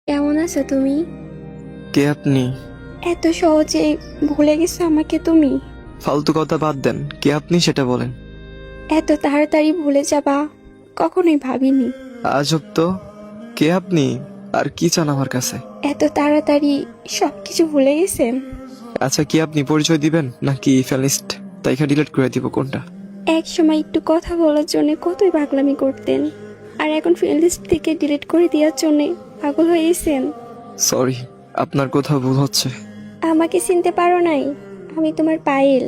কেমন আছো তুমি? কে আপনি? এত সহজে ভুলে গেছো আমাকে তুমি? ফালতু কথা বাদ দেন, কে আপনি সেটা বলেন। এত তাড়াতাড়ি ভুলে যাবা কখনোই ভাবিনি। আজব তো, কে আপনি আর কি চান আমার কাছে? এত তাড়াতাড়ি সবকিছু ভুলে গেছেন? আচ্ছা, কি আপনি পরিচয় দিবেন নাকি ফ্যালিস্ট তাইকা ডিলিট করে দিব, কোনটা? এক সময় একটু কথা বলার জন্য কতই পাগলামি করতেন, আর এখন ফ্রেন্ড লিস্ট থেকে ডিলিট করে দেওয়ার জন্য পাগল হয়ে গেছেন। সরি, আপনার কোথাও ভুল হচ্ছে। আমাকে চিনতে পারো নাই? আমি তোমার পায়েল।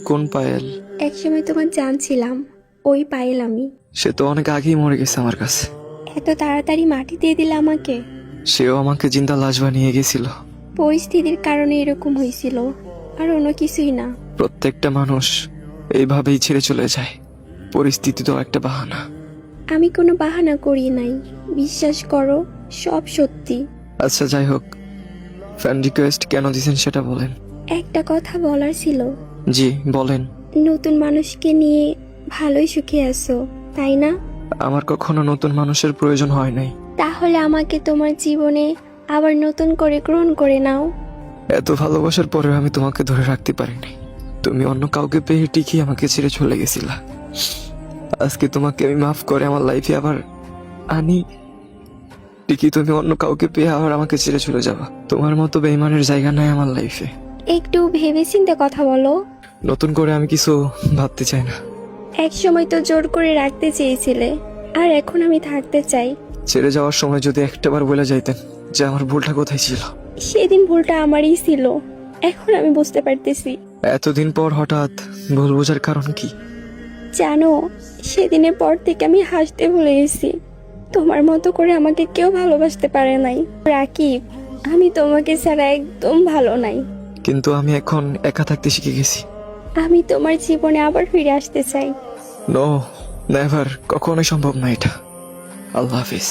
কোন পায়েল? এক সময় তোমার জান ছিলাম, ওই পায়েল আমি। সে তো অনেক আগেই মরে গেছে আমার কাছে। এত তাড়াতাড়ি মাটি দিয়ে দিলে আমাকে। সেও আমাকে জিন্দা লাশ বানিয়ে গেছিল। পরিস্থিতির কারণে এরকম হয়েছিল, আর অন্য কিছুই না। প্রত্যেকটা মানুষ এইভাবেই ছেড়ে চলে যায়, পরিস্থিতি তো একটা বাহানা। আমি কোনো বাহানা করি নাই, বিশ্বাস করো, সব সত্যি। আচ্ছা যাই হোক, ফ্রেন্ড রিকোয়েস্ট কেন দিয়েছেন সেটা বলেন। একটা কথা বলার ছিল। জি বলেন। নতুন মানুষকে নিয়ে ভালোই সুখে আছো, তাই না? আমার কখনো নতুন মানুষের প্রয়োজন হয় নাই। তাহলে আমাকে তোমার জীবনে আবার নতুন করে গ্রহণ করে নাও। এত ভালোবাসার পরেও আমি তোমাকে ধরে রাখতে পারিনি। তুমি অন্য কাউকে পেয়ে ঠিকই আমাকে ছেড়ে চলে গেছিলা। আজকে তোমাকে আমি মাফ করে আমার লাইফে আবার আনি, ঠিকই তুমি অন্য কাউকে পেয়ে আবার আমাকে ছেড়ে চলে যাবা। তোমার মতো বেঈমানের জায়গা নাই আমার লাইফে। একটু ভেবেচিন্তে কথা বলো। নতুন করে আমি কিছু ভাবতে চাই না। এক সময় তো জোর করে রাখতে চেয়েছিলে, আর এখন আমি থাকতে চাই। ছেড়ে যাওয়ার সময় যদি একটাবার বলে যাইতেন যে আমার ভুলটা কোথায় ছিল। সেদিন ভুলটা আমারই ছিল, এখন আমি বুঝতে পারতেছি। এতদিন পর হঠাৎ ভুল বোঝার কারণ কি? জানো, সেদিনের পর থেকে আমি হাসতে ভুলে গেছি। তোমার মতো করে আমাকে কেউ ভালোবাসতে পারে নাই রাকিব। আমি তোমাকে ছাড়া একদম ভালো নাই। কিন্তু আমি এখন একা থাকতে শিখে গেছি। আমি তোমার জীবনে আবার ফিরে আসতে চাই। নো, নেভার, কখনোই সম্ভব না এটা। আল্লাহ হাফিজ।